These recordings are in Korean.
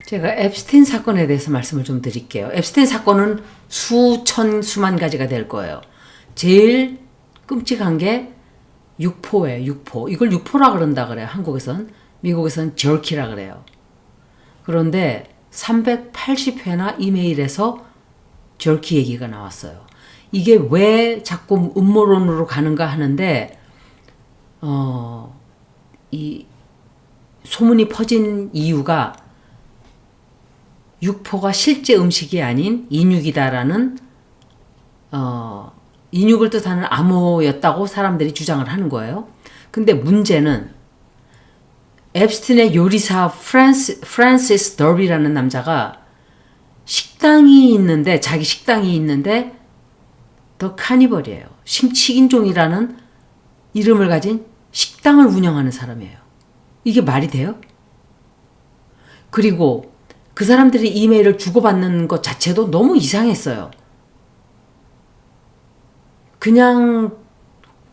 제가 앱스틴 사건에 대해서 말씀을 좀 드릴게요. 앱스틴 사건은 수만 가지가 될 거예요. 제일 끔찍한 게 육포예요. 육포. 이걸 육포라 그런다 그래요. 한국에선. 미국에선 저키라 그래요. 그런데 380회나 이메일에서 저키 얘기가 나왔어요. 이게 왜 자꾸 음모론으로 가는가 하는데 이 소문이 퍼진 이유가 육포가 실제 음식이 아닌 인육이다라는 인육을 뜻하는 암호였다고 사람들이 주장을 하는 거예요. 근데 문제는 앱스틴의 요리사 프란시스 더비라는 남자가 식당이 있는데 자기 식당이 있는데 더 카니벌이에요. 식인종이라는 이름을 가진 식당을 운영하는 사람이에요. 이게 말이 돼요? 그리고 그 사람들이 이메일을 주고받는 것 자체도 너무 이상했어요. 그냥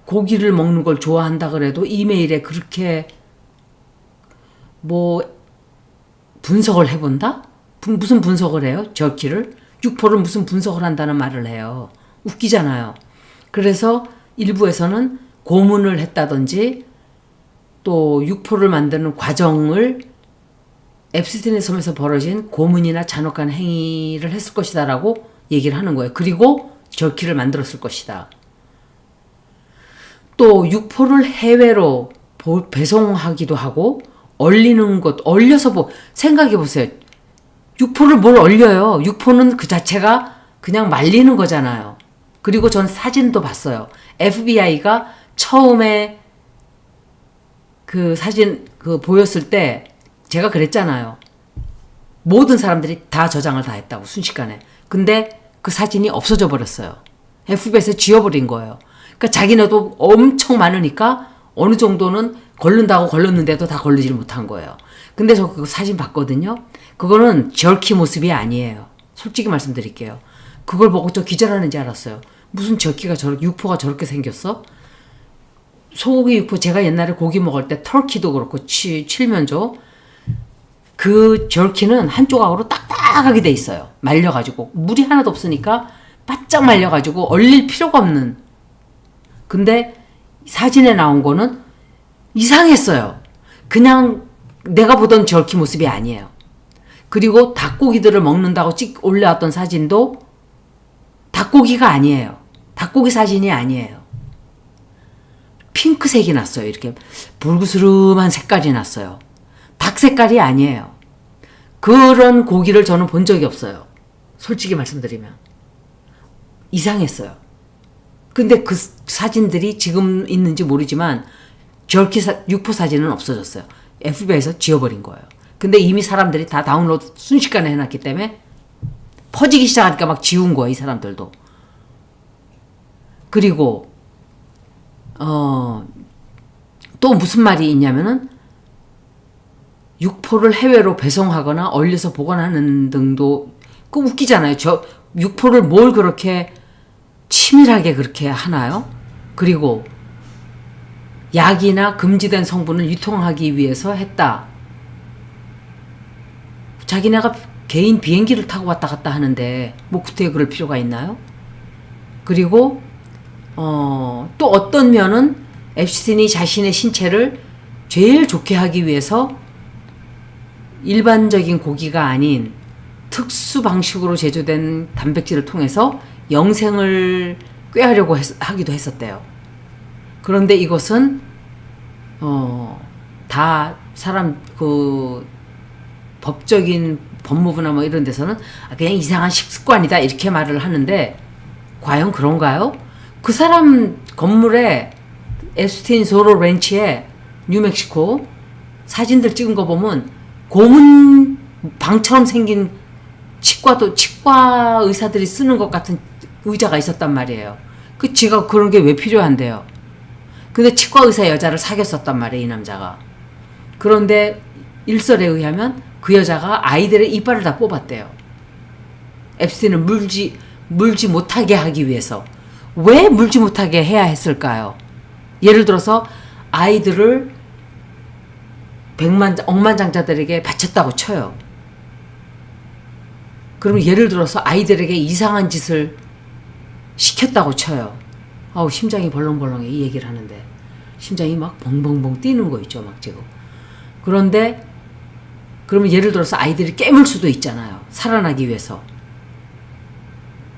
고기를 먹는 걸 좋아한다 그래도 이메일에 그렇게 뭐 분석을 해본다? 무슨 분석을 해요? 저키를? 육포를 무슨 분석을 한다는 말을 해요. 웃기잖아요. 그래서 일부에서는 고문을 했다든지 또 육포를 만드는 과정을 앱스틴의 섬에서 벌어진 고문이나 잔혹한 행위를 했을 것이다 라고 얘기를 하는 거예요. 그리고 저키를 만들었을 것이다. 또 육포를 해외로 배송하기도 하고 얼리는 것, 얼려서 생각해 보세요. 육포를 뭘 얼려요? 육포는 그 자체가 그냥 말리는 거잖아요. 그리고 전 사진도 봤어요. FBI가 처음에 그 사진 보였을 때 제가 그랬잖아요. 모든 사람들이 다 저장을 다 했다고 순식간에. 근데 그 사진이 없어져 버렸어요. FBI에서 지워버린 거예요. 그러니까 자기네도 엄청 많으니까 어느 정도는 걸른다고 걸렀는데도 다 걸리질 못한 거예요. 근데 저 그 사진 봤거든요. 그거는 저키 모습이 아니에요. 솔직히 말씀드릴게요. 그걸 보고 저 기절하는 줄 알았어요. 무슨 저키가 육포가 저렇게 생겼어? 소고기 육포 제가 옛날에 고기 먹을 때 터키도 그렇고 칠면조 그 저키는 한 조각으로 딱딱하게 돼 있어요. 말려가지고 물이 하나도 없으니까 바짝 말려가지고 얼릴 필요가 없는. 근데 사진에 나온 거는 이상했어요. 그냥 내가 보던 저키 모습이 아니에요. 그리고 닭고기들을 먹는다고 올려왔던 사진도 닭고기가 아니에요. 닭고기 사진이 아니에요. 핑크색이 났어요. 이렇게 불그스름한 색깔이 났어요. 닭 색깔이 아니에요. 그런 고기를 저는 본 적이 없어요. 솔직히 말씀드리면. 이상했어요. 근데 그 사진들이 지금 있는지 모르지만 육포 사진은 없어졌어요. FBI에서 지워버린 거예요. 근데 이미 사람들이 다 다운로드 순식간에 해놨기 때문에 퍼지기 시작하니까 막 지운 거예요. 이 사람들도. 그리고 또 무슨 말이 있냐면은 육포를 해외로 배송하거나 얼려서 보관하는 등도 그 웃기잖아요. 저 육포를 뭘 그렇게 치밀하게 그렇게 하나요? 그리고 약이나 금지된 성분을 유통하기 위해서 했다. 자기네가 개인 비행기를 타고 왔다 갔다 하는데 뭐 그때 그럴 필요가 있나요? 그리고 또 어떤 면은 앱스틴이 자신의 신체를 제일 좋게 하기 위해서 일반적인 고기가 아닌 특수 방식으로 제조된 단백질을 통해서 영생을 꾀하려고 하기도 했었대요. 그런데 이것은 다 사람 법적인 법무부나 뭐 이런 데서는 그냥 이상한 식습관이다 이렇게 말을 하는데 과연 그런가요? 그 사람 건물에 앱스틴 소로 렌치에 뉴멕시코 사진들 찍은 거 보면 고문 방처럼 생긴 치과 의사들이 쓰는 것 같은 의자가 있었단 말이에요. 지가 그런 게 왜 필요한데요? 근데 치과 의사 여자를 사귀었었단 말이에요, 이 남자가. 그런데 일설에 의하면 그 여자가 아이들의 이빨을 다 뽑았대요. 앱스틴을 물지 못하게 하기 위해서. 왜 물지 못하게 해야 했을까요? 예를 들어서 아이들을 억만장자들에게 바쳤다고 쳐요. 그러면 예를 들어서 아이들에게 이상한 짓을 시켰다고 쳐요. 아우 심장이 벌렁벌렁해 이 얘기를 하는데 심장이 막 벙벙벙 뛰는 거 있죠 막 지금. 그런데 그러면 예를 들어서 아이들이 깨물 수도 있잖아요. 살아나기 위해서.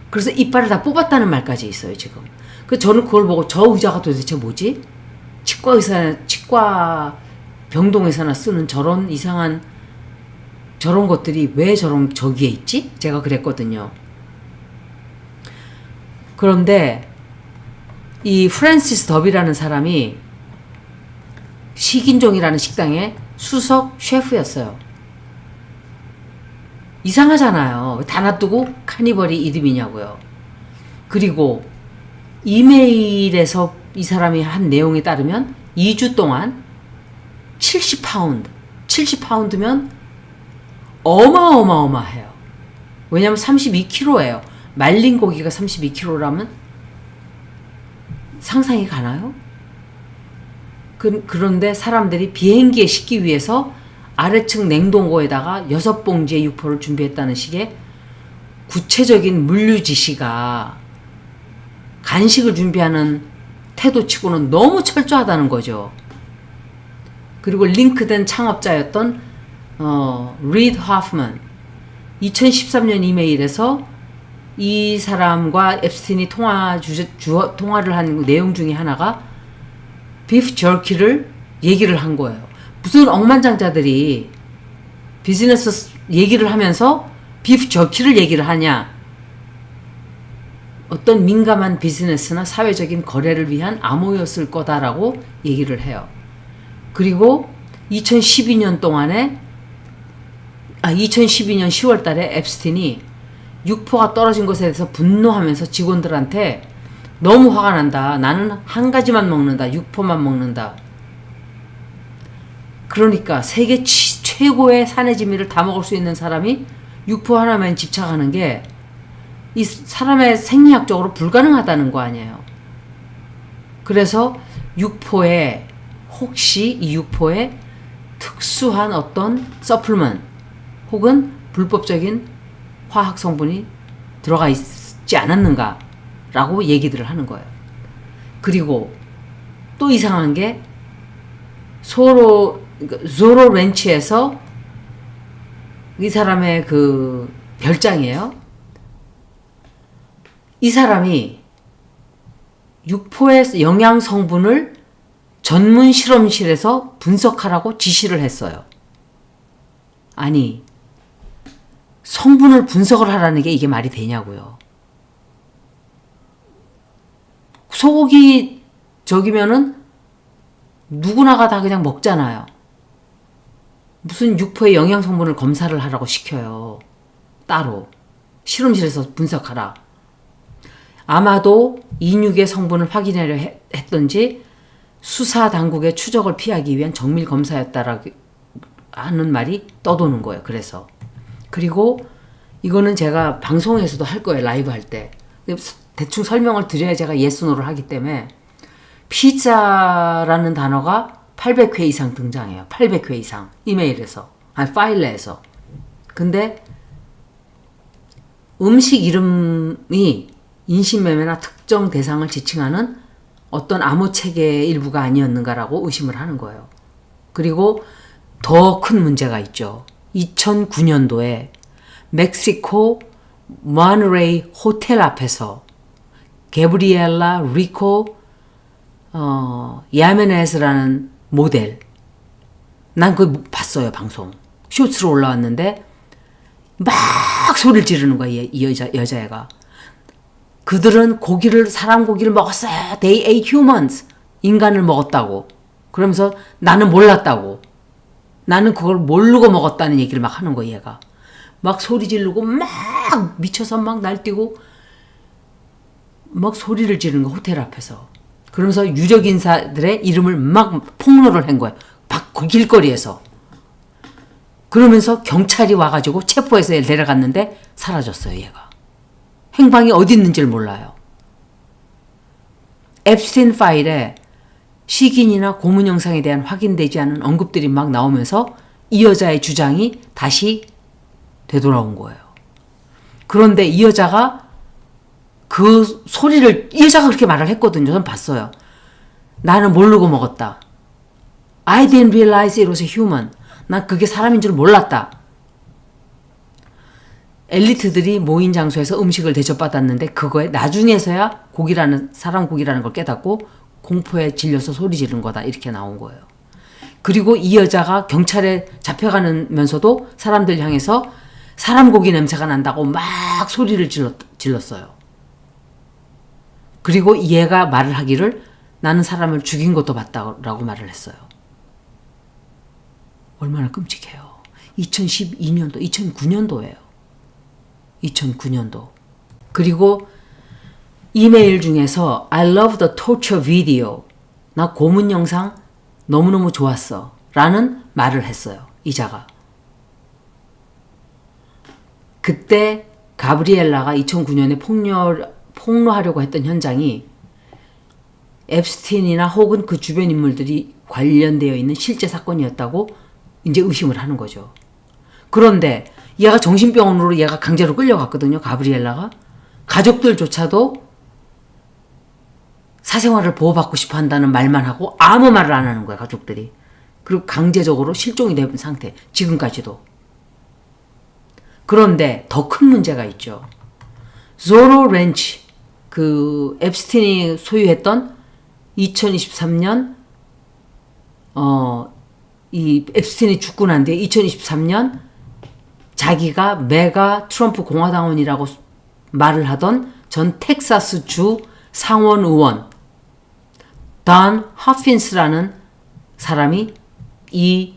그래서 이빨을 다 뽑았다는 말까지 있어요 지금. 그 저는 그걸 보고 저 의자가 도대체 뭐지? 치과 병동에서나 쓰는 저런 이상한 저런 것들이 왜 저기에 있지? 제가 그랬거든요. 그런데 이 프랜시스 더비라는 사람이 식인종이라는 식당의 수석 셰프였어요. 이상하잖아요. 다 놔두고 카니발이 이름이냐고요. 그리고 이메일에서 이 사람이 한 내용에 따르면 2주 동안 70파운드. 70파운드면 어마어마해요. 왜냐면 32kg예요. 말린 고기가 32kg라면 상상이 가나요? 그런데 사람들이 비행기에 싣기 위해서 아래층 냉동고에다가 6봉지의 육포를 준비했다는 식의 구체적인 물류 지시가 간식을 준비하는 태도치고는 너무 철저하다는 거죠. 그리고 링크된 창업자였던 리드 하프만 2013년 이메일에서 이 사람과 앱스틴이 통화를 한 내용 중에 하나가 비프 저키를 얘기를 한 거예요. 무슨 억만장자들이 비즈니스 얘기를 하면서 비프 저키를 얘기를 하냐. 어떤 민감한 비즈니스나 사회적인 거래를 위한 암호였을 거다라고 얘기를 해요. 그리고 2012년 10월 달에 앱스틴이 육포가 떨어진 것에 대해서 분노하면서 직원들한테 너무 화가 난다. 나는 한 가지만 먹는다. 육포만 먹는다. 그러니까 세계 최고의 산해진미를 다 먹을 수 있는 사람이 육포 하나만 집착하는 게 이 사람의 생리학적으로 불가능하다는 거 아니에요. 그래서 육포에 혹시 이 육포에 특수한 어떤 서플먼 혹은 불법적인 화학 성분이 들어가 있지 않았는가라고 얘기들을 하는 거예요. 그리고 또 이상한 게 조로 렌치에서 이 사람의 그 별장이에요. 이 사람이 육포의 영양 성분을 전문 실험실에서 분석하라고 지시를 했어요. 아니, 성분을 분석을 하라는 게 이게 말이 되냐고요. 소고기 저기면은 누구나가 다 그냥 먹잖아요. 무슨 육포의 영양 성분을 검사를 하라고 시켜요. 따로. 실험실에서 분석하라. 아마도 인육의 성분을 확인하려 했던지 수사 당국의 추적을 피하기 위한 정밀 검사였다라고 하는 말이 떠도는 거예요. 그래서. 그리고 이거는 제가 방송에서도 할 거예요. 라이브 할 때. 대충 설명을 드려야 제가 예스노를 하기 때문에 피자라는 단어가 800회 이상 등장해요. 800회 이상. 이메일에서. 파일 내에서. 근데 음식 이름이 인신매매나 특정 대상을 지칭하는 어떤 암호체계의 일부가 아니었는가라고 의심을 하는 거예요. 그리고 더 큰 문제가 있죠. 2009년도에 멕시코 모노레이 호텔 앞에서 게브리엘라 리코 야메네스라는 모델, 난 그거 봤어요. 방송 쇼츠로 올라왔는데 막 소리를 지르는 거야. 이 여자애가. 그들은 사람 고기를 먹었어요. They ate humans. 인간을 먹었다고. 그러면서 나는 몰랐다고. 나는 그걸 모르고 먹었다는 얘기를 막 하는 거야, 얘가. 막 소리 지르고 막 미쳐서 막 날뛰고 막 소리를 지르는 거, 호텔 앞에서. 그러면서 유력 인사들의 이름을 막 폭로를 한 거야. 길거리에서. 그러면서 경찰이 와가지고 체포해서 내려갔는데 사라졌어요, 얘가. 행방이 어디 있는지를 몰라요. 앱스틴 파일에 식인이나 고문 영상에 대한 확인되지 않은 언급들이 막 나오면서 이 여자의 주장이 다시 되돌아온 거예요. 그런데 이 여자가 이 여자가 그렇게 말을 했거든요. 저는 봤어요. 나는 모르고 먹었다. I didn't realize it was a human. 난 그게 사람인 줄 몰랐다. 엘리트들이 모인 장소에서 음식을 대접받았는데 그거에 나중에서야 사람 고기라는 걸 깨닫고 공포에 질려서 소리 지른 거다. 이렇게 나온 거예요. 그리고 이 여자가 경찰에 잡혀가면서도 사람들 향해서 사람 고기 냄새가 난다고 막 소리를 질렀어요. 그리고 얘가 말을 하기를 나는 사람을 죽인 것도 봤다라고 말을 했어요. 얼마나 끔찍해요. 2012년도, 2009년도예요. 2009년도. 그리고 이메일 중에서 I love the torture video. 나 고문 영상 너무너무 좋았어. 라는 말을 했어요. 이자가. 그때 가브리엘라가 2009년에 폭로하려고 했던 현장이 앱스틴이나 혹은 그 주변 인물들이 관련되어 있는 실제 사건이었다고 이제 의심을 하는 거죠. 그런데 얘가 정신병원으로 얘가 강제로 끌려갔거든요. 가브리엘라가. 가족들조차도 사생활을 보호받고 싶어 한다는 말만 하고 아무 말을 안 하는 거야. 가족들이. 그리고 강제적으로 실종이 된 상태. 지금까지도. 그런데 더 큰 문제가 있죠. 조로 렌치, 그 앱스틴이 소유했던 2023년 이 앱스틴이 죽고 난 뒤에 2023년 자기가 메가 트럼프 공화당원이라고 말을 하던 전 텍사스 주 상원 의원 던 허핀스라는 사람이 이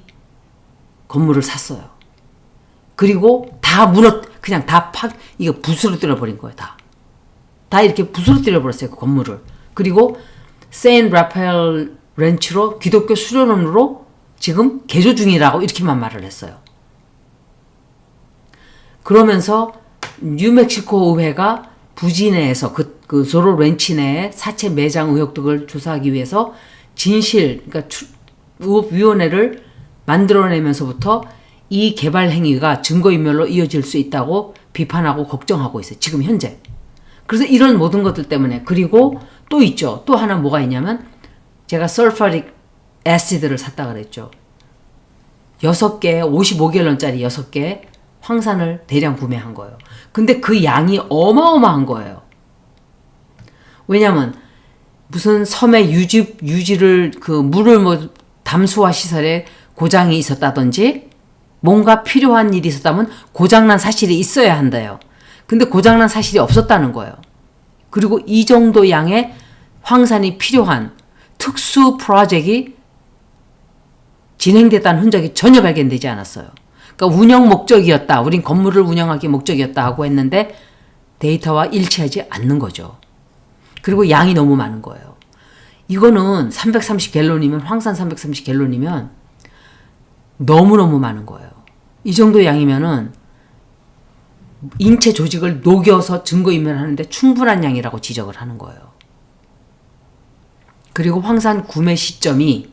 건물을 샀어요. 그리고 그냥 이거 부스러뜨려 버린 거예요. 다 이렇게 부스러뜨려 버렸어요. 그 건물을. 그리고 세인 라파엘 렌치로 기독교 수련원으로 지금 개조 중이라고 이렇게만 말을 했어요. 그러면서 뉴멕시코 의회가 부지 내에서 그 조로 렌치 내에 사채 매장 의혹 등을 조사하기 위해서 그러니까 위원회를 만들어내면서부터 이 개발 행위가 증거인멸로 이어질 수 있다고 비판하고 걱정하고 있어요. 지금 현재. 그래서 이런 모든 것들 때문에. 그리고 또 있죠. 또 하나 뭐가 있냐면 제가 설퍼릭 애시드를 샀다 그랬죠. 6개, 55갤런짜리 6개 황산을 대량 구매한 거예요. 근데 그 양이 어마어마한 거예요. 왜냐면 무슨 섬의 유지를 물을 담수화 시설에 고장이 있었다든지 뭔가 필요한 일이 있었다면 고장난 사실이 있어야 한대요. 근데 고장난 사실이 없었다는 거예요. 그리고 이 정도 양의 황산이 필요한 특수 프로젝트가 진행됐다는 흔적이 전혀 발견되지 않았어요. 그러니까 운영 목적이었다. 우린 건물을 운영하기 목적이었다 하고 했는데 데이터와 일치하지 않는 거죠. 그리고 양이 너무 많은 거예요. 이거는 330갤론이면 황산 330갤론이면 너무너무 많은 거예요. 이 정도 양이면은 인체 조직을 녹여서 증거인멸하는데 충분한 양이라고 지적을 하는 거예요. 그리고 황산 구매 시점이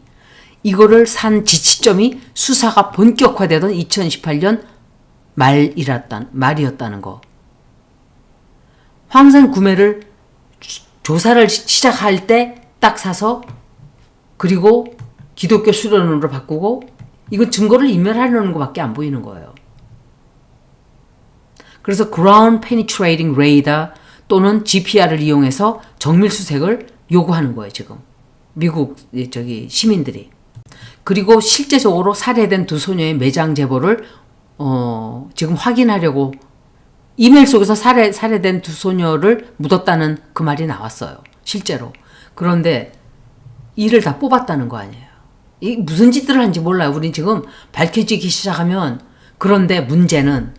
이거를 산 지시점이 수사가 본격화되던 2018년 말이었다는 거. 황산 구매를 조사를 시작할 때 딱 사서 그리고 기독교 수련원으로 바꾸고 이건 증거를 인멸하려는 것밖에 안 보이는 거예요. 그래서 Ground Penetrating Radar 또는 GPR을 이용해서 정밀 수색을 요구하는 거예요, 지금. 미국 시민들이. 그리고 실제적으로 살해된 두 소녀의 매장 제보를 지금 확인하려고 이메일 속에서 살해된 두 소녀를 묻었다는 그 말이 나왔어요. 실제로. 그런데 이를 다 뽑았다는 거 아니에요. 이 무슨 짓들을 한지 몰라요. 우린 지금 밝혀지기 시작하면. 그런데 문제는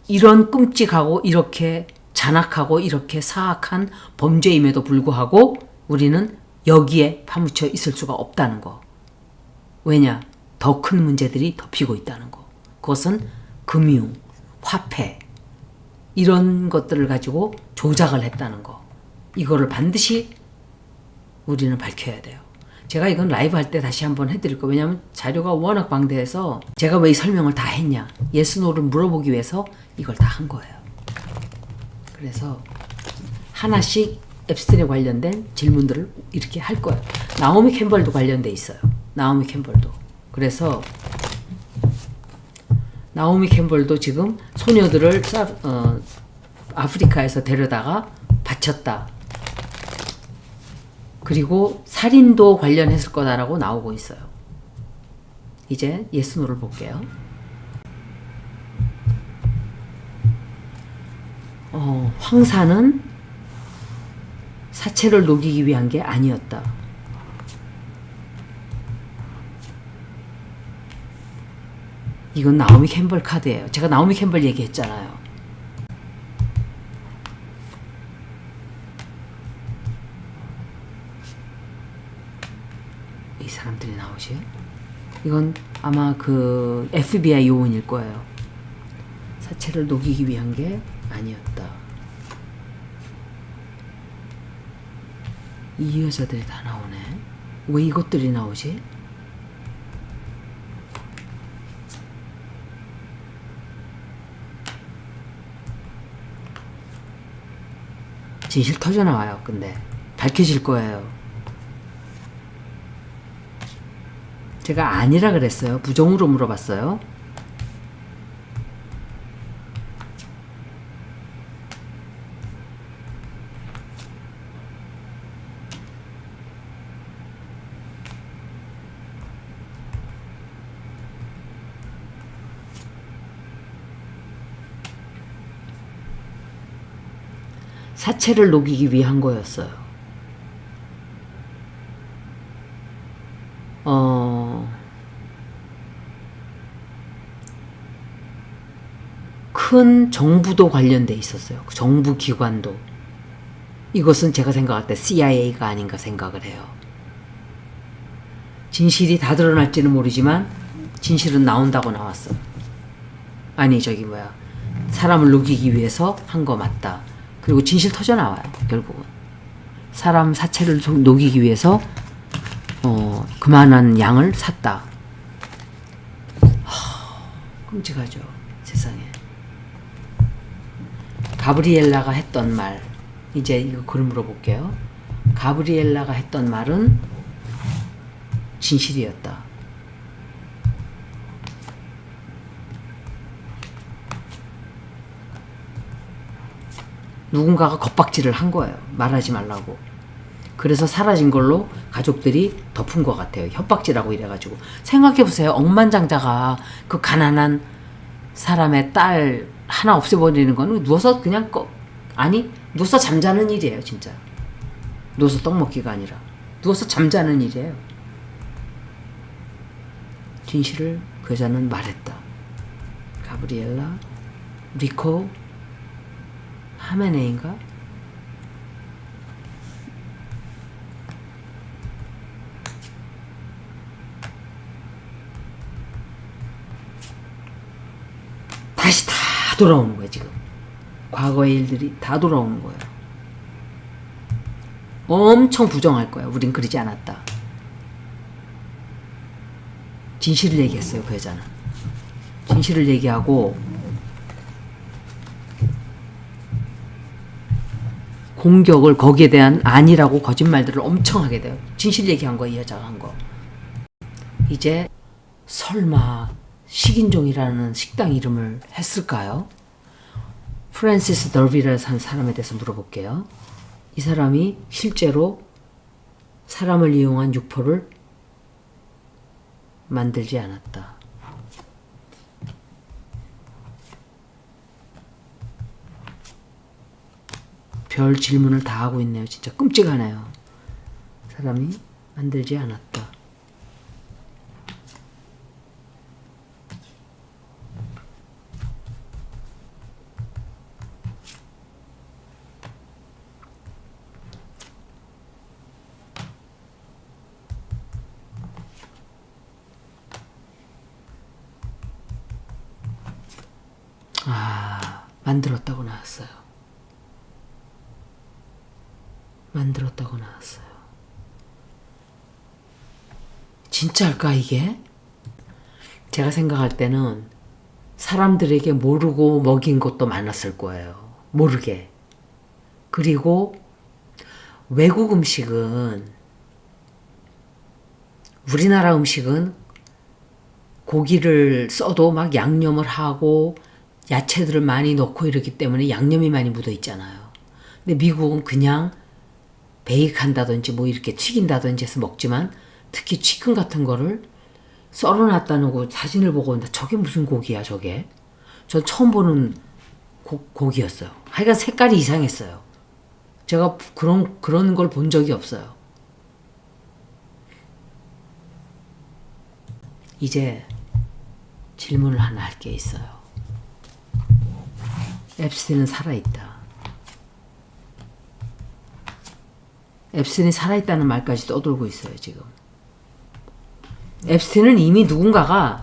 이런 끔찍하고 이렇게 잔악하고 이렇게 사악한 범죄임에도 불구하고 우리는 여기에 파묻혀 있을 수가 없다는 거. 왜냐? 더 큰 문제들이 덮이고 있다는 거. 그것은 금융, 화폐 이런 것들을 가지고 조작을 했다는 거. 이거를 반드시 우리는 밝혀야 돼요. 제가 이건 라이브 할 때 다시 한번 해드릴 거예요. 왜냐하면 자료가 워낙 방대해서 제가 왜 이 설명을 다 했냐. 예스 노를 물어보기 위해서 이걸 다 한 거예요. 그래서 하나씩 앱스틴에 관련된 질문들을 이렇게 할 거예요. 나오미 캠벌도 관련돼 있어요. 나오미 캠벌도. 그래서 나오미 캠벌도 지금 소녀들을 아프리카에서 데려다가 바쳤다. 그리고 살인도 관련했을 거다라고 나오고 있어요. 이제 예스노를 볼게요. 황사는 사체를 녹이기 위한 게 아니었다. 이건 나오미 캠벌 카드예요. 제가 나오미 캠벌 얘기했잖아요. 이 사람들이 나오지? 이건 아마 그 FBI 요원일 거예요. 사체를 녹이기 위한 게 아니었다. 이 여자들이 다 나오네. 왜 이것들이 나오지? 진실 터져나와요. 근데 밝혀질 거예요. 제가 아니라 그랬어요. 부정으로 물어봤어요. 사체를 녹이기 위한 거였어요. 큰 정부도 관련돼 있었어요. 정부 기관도. 이것은 제가 생각할 때 CIA가 아닌가 생각을 해요. 진실이 다 드러날지는 모르지만 진실은 나온다고 나왔어. 아니 사람을 녹이기 위해서 한 거 맞다. 그리고 진실 터져나와요. 결국은 사람 사체를 녹이기 위해서 그만한 양을 샀다. 끔찍하죠. 세상에. 가브리엘라가 했던 말, 이제 이거 글 물어볼게요. 가브리엘라가 했던 말은 진실이었다. 누군가가 겁박질을 한 거예요. 말하지 말라고. 그래서 사라진 걸로 가족들이 덮은 것 같아요. 협박질하고 이래가지고. 생각해보세요. 억만장자가 그 가난한 사람의 딸 하나 없애버리는 거는 누워서 그냥 누워서 잠자는 일이에요. 진짜. 누워서 떡 먹기가 아니라 누워서 잠자는 일이에요. 진실을 그 여자는 말했다. 가브리엘라 리코 하메네인가? 다시 다 돌아오는 거예요. 지금 과거의 일들이 다 돌아오는 거예요. 엄청 부정할 거예요. 우린 그러지 않았다. 진실을 얘기했어요. 그 여자는 진실을 얘기하고 공격을 거기에 대한 아니라고 거짓말들을 엄청 하게 돼요. 진실 얘기한 거, 이 여자가 한 거. 이제 설마 식인종이라는 식당 이름을 했을까요? 프랜시스 더비라는 사람에 대해서 물어볼게요. 이 사람이 실제로 사람을 이용한 육포를 만들지 않았다. 별 질문을 다 하고 있네요. 진짜 끔찍하네요. 사람이 만들지 않았다. 만들었다고 나왔어요. 만들었다고 나왔어요. 진짜일까 이게? 제가 생각할 때는 사람들에게 모르고 먹인 것도 많았을 거예요. 모르게. 그리고 외국 음식은, 우리나라 음식은 고기를 써도 막 양념을 하고 야채들을 많이 넣고 이러기 때문에 양념이 많이 묻어 있잖아요. 근데 미국은 그냥 베이크한다든지 뭐 이렇게 튀긴다든지 해서 먹지만, 특히 치킨 같은 거를 썰어놨다는 거 사진을 보고 있는데 저게 무슨 고기야 저게? 전 처음 보는 고기였어요. 하여간 색깔이 이상했어요. 제가 그런 걸 본 적이 없어요. 이제 질문을 하나 할 게 있어요. 앱스틴은 살아있다. 앱스틴이 살아있다는 말까지 떠돌고 있어요, 지금. 앱스틴은 이미 누군가가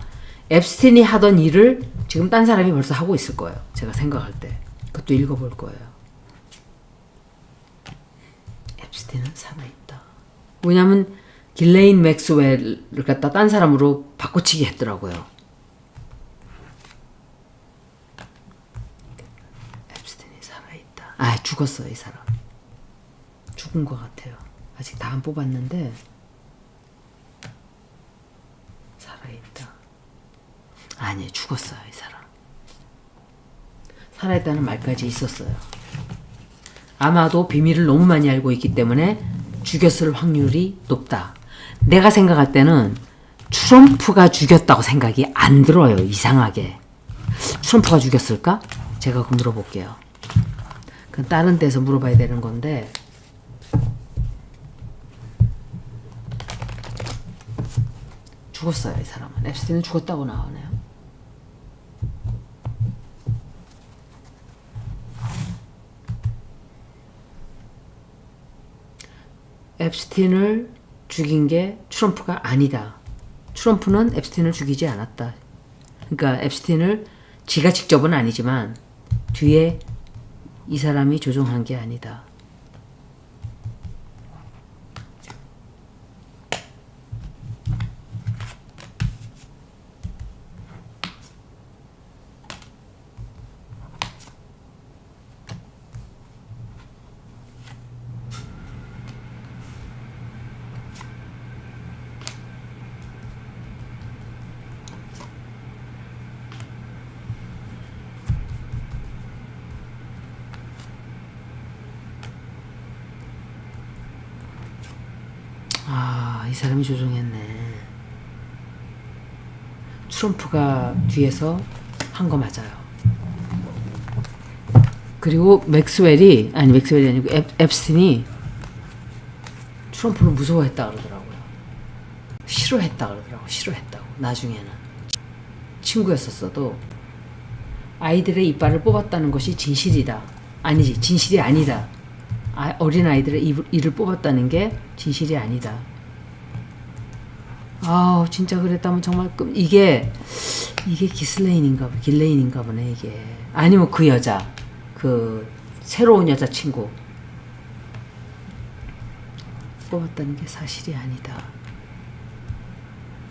앱스틴이 하던 일을 지금 딴 사람이 벌써 하고 있을 거예요. 제가 생각할 때. 그것도 읽어볼 거예요. 앱스틴은 살아있다. 왜냐면 길레인 맥스웰을 갖다 딴 사람으로 바꿔치기 했더라고요. 앱스틴이 살아있다. 아, 죽었어요, 이 사람. 죽은 것 같아요. 아직 다 안 뽑았는데 살아있다. 아니, 죽었어요, 이 사람. 살아있다는 말까지 있었어요. 아마도 비밀을 너무 많이 알고 있기 때문에 죽였을 확률이 높다. 내가 생각할 때는 트럼프가 죽였다고 생각이 안 들어요. 이상하게. 트럼프가 죽였을까? 제가 그거 물어볼게요. 그건 다른 데서 물어봐야 되는 건데, 죽었어요, 이 사람은. 앱스틴은 죽었다고 나오네요. 앱스틴을 죽인 게 트럼프가 아니다. 트럼프는 앱스틴을 죽이지 않았다. 그러니까 앱스틴을 지가 직접은 아니지만 뒤에 이 사람이 조종한 게 아니다. 아, 이 사람이 조종했네. 트럼프가 뒤에서 한 거 맞아요. 그리고 맥스웰이 아니고 앱스틴이 트럼프를 무서워했다 그러더라고요. 싫어했다 그러더라고요. 싫어했다고. 나중에는. 친구였었어도 아이들의 이빨을 뽑았다는 것이 진실이다. 아니지, 진실이 아니다. 어린 아이들의 이를 뽑았다는 게 진실이 아니다. 아우, 진짜 그랬다면 정말 이게 길레인인가 보네, 이게. 아니면 그 여자, 그 새로운 여자 친구 뽑았다는 게 사실이 아니다.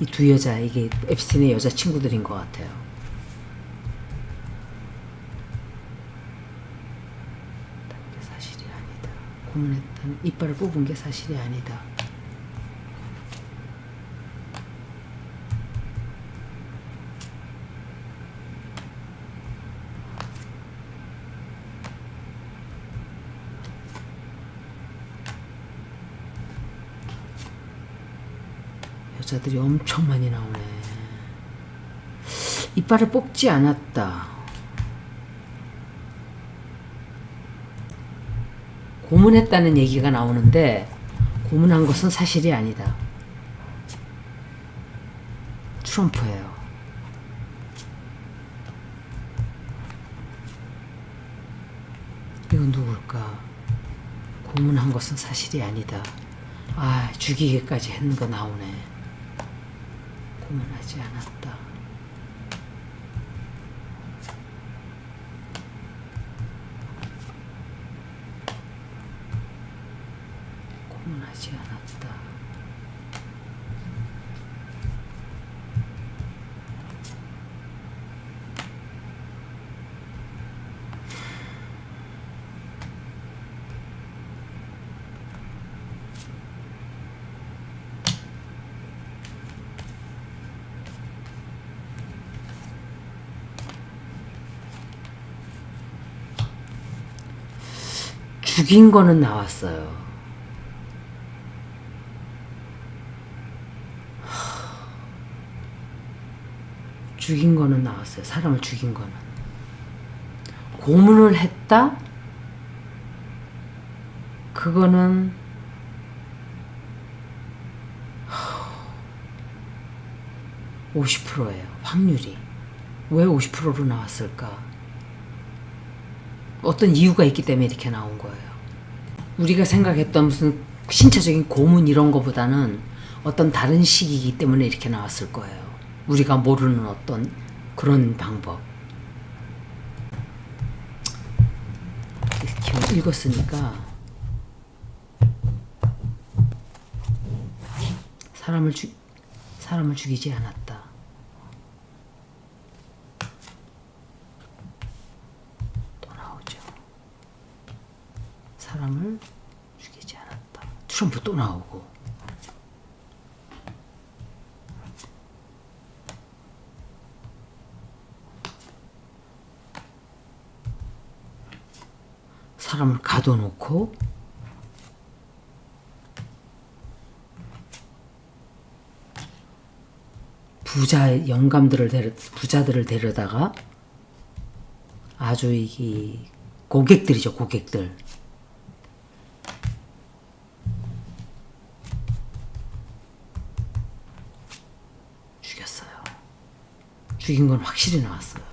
이 두 여자, 이게 앱스틴의 여자 친구들인 것 같아요. 사실이 아니다. 고문했다는 이빨을 뽑은 게 사실이 아니다. 여자들이 엄청 많이 나오네. 이빨을 뽑지 않았다. 고문했다는 얘기가 나오는데 고문한 것은 사실이 아니다. 트럼프예요. 이건 누굴까? 고문한 것은 사실이 아니다. 아, 죽이기까지 했는 거 나오네. 고문하지 않았다. 고문하지 않았다. 죽인 거는 나왔어요. 죽인 거는 나왔어요. 사람을 죽인 거는. 고문을 했다? 그거는 50%예요. 확률이. 왜 50%로 나왔을까? 어떤 이유가 있기 때문에 이렇게 나온 거예요. 우리가 생각했던 무슨 신체적인 고문 이런 거보다는 어떤 다른 식이기 때문에 이렇게 나왔을 거예요. 우리가 모르는 어떤 그런 방법. 이렇게 읽었으니까 사람을 죽이지 않았다. 또 나오죠. 사람을 죽이지 않았다. 트럼프 또 나오고. 사람을 가둬놓고 부자들을 데려다가 아주 이 고객들이죠, 고객들. 죽였어요. 죽인 건 확실히 나왔어요.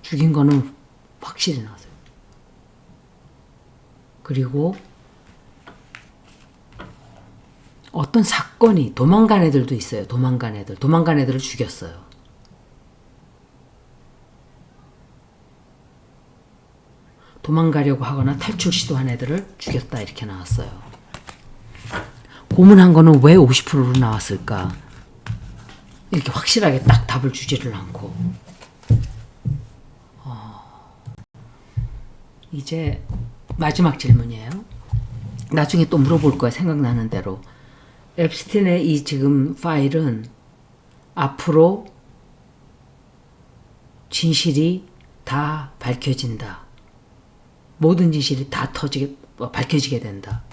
죽인 거는 확실히 나왔어요. 그리고 어떤 사건이 도망간 애들도 있어요. 도망간 애들을 죽였어요. 도망가려고 하거나 탈출 시도한 애들을 죽였다 이렇게 나왔어요. 고문한 거는 왜 50%로 나왔을까? 이렇게 확실하게 딱 답을 주지를 않고. 이제 마지막 질문이에요. 나중에 또 물어볼 거야, 생각나는 대로. 앱스틴의 이 지금 파일은 앞으로 진실이 다 밝혀진다. 모든 진실이 다 밝혀지게 된다.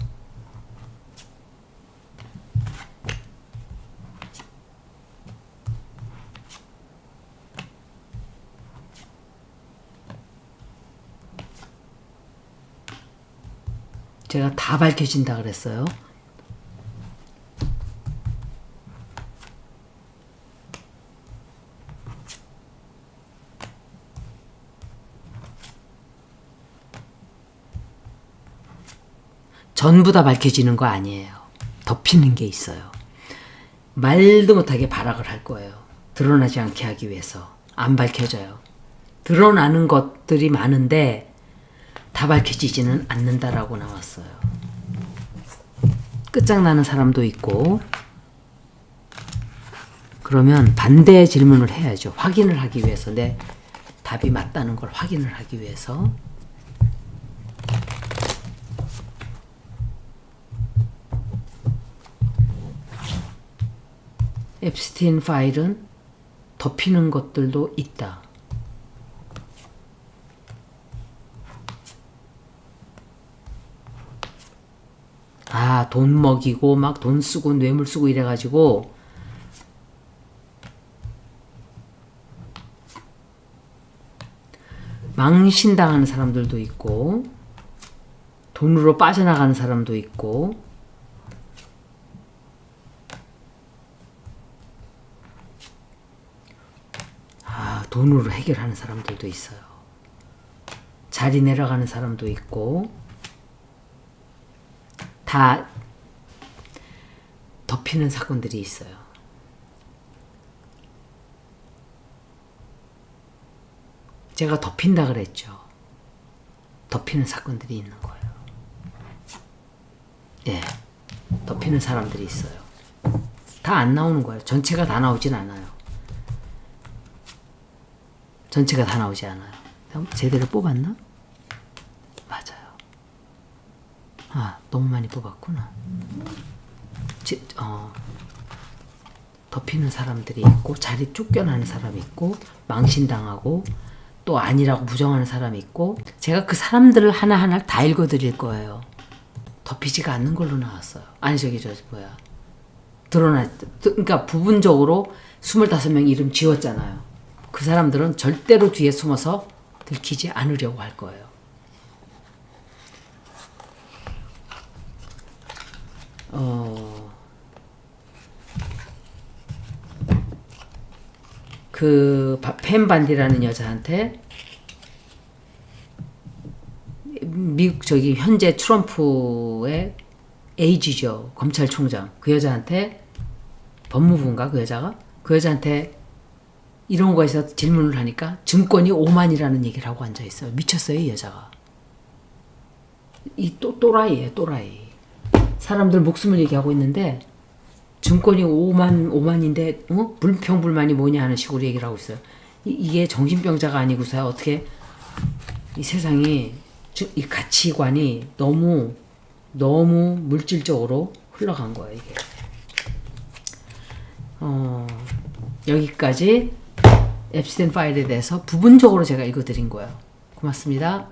제가 다 밝혀진다 그랬어요. 전부 다 밝혀지는 거 아니에요. 덮이는 게 있어요. 말도 못하게 발악을 할 거예요. 드러나지 않게 하기 위해서. 안 밝혀져요. 드러나는 것들이 많은데 다 밝혀지지는 않는다라고 나왔어요. 끝장나는 사람도 있고. 그러면 반대의 질문을 해야죠. 확인을 하기 위해서. 내 답이 맞다는 걸 확인을 하기 위해서. 앱스틴 파일은 덮이는 것들도 있다. 돈 먹이고 막 돈 쓰고 뇌물 쓰고 이래가지고 망신당하는 사람들도 있고 돈으로 빠져나가는 사람도 있고 돈으로 해결하는 사람들도 있어요. 자리 내려가는 사람도 있고 다 덮이는 사건들이 있어요. 제가 덮인다 그랬죠. 덮이는 사건들이 있는 거예요. 예, 덮이는 사람들이 있어요. 다 안 나오는 거예요. 전체가 다 나오진 않아요. 전체가 다 나오지 않아요. 제대로 뽑았나? 맞아요. 너무 많이 뽑았구나. 덮이는 사람들이 있고 자리 쫓겨나는 사람이 있고 망신당하고 또 아니라고 부정하는 사람이 있고 제가 그 사람들을 하나하나 다 읽어드릴 거예요. 덮이지가 않는 걸로 나왔어요. 아니 그러니까 부분적으로 25명 이름 지웠잖아요. 그 사람들은 절대로 뒤에 숨어서 들키지 않으려고 할 거예요. 그 펜반디라는 여자한테 미국 현재 트럼프의 에이지죠. 검찰총장. 그 여자한테 법무부인가 그 여자한테 이런 거에서 질문을 하니까 증권이 5만이라는 얘기를 하고 앉아 있어요. 미쳤어요, 이 여자가. 또라이예요, 또라이. 사람들 목숨을 얘기하고 있는데 증권이 5만인데 불평불만이 뭐냐 하는 식으로 얘기를 하고 있어요. 이게 정신병자가 아니고서야 어떻게 이 세상이 이 가치관이 너무 물질적으로 흘러간 거예요, 이게. 여기까지 앱스테인 파일에 대해서 부분적으로 제가 읽어드린 거예요. 고맙습니다.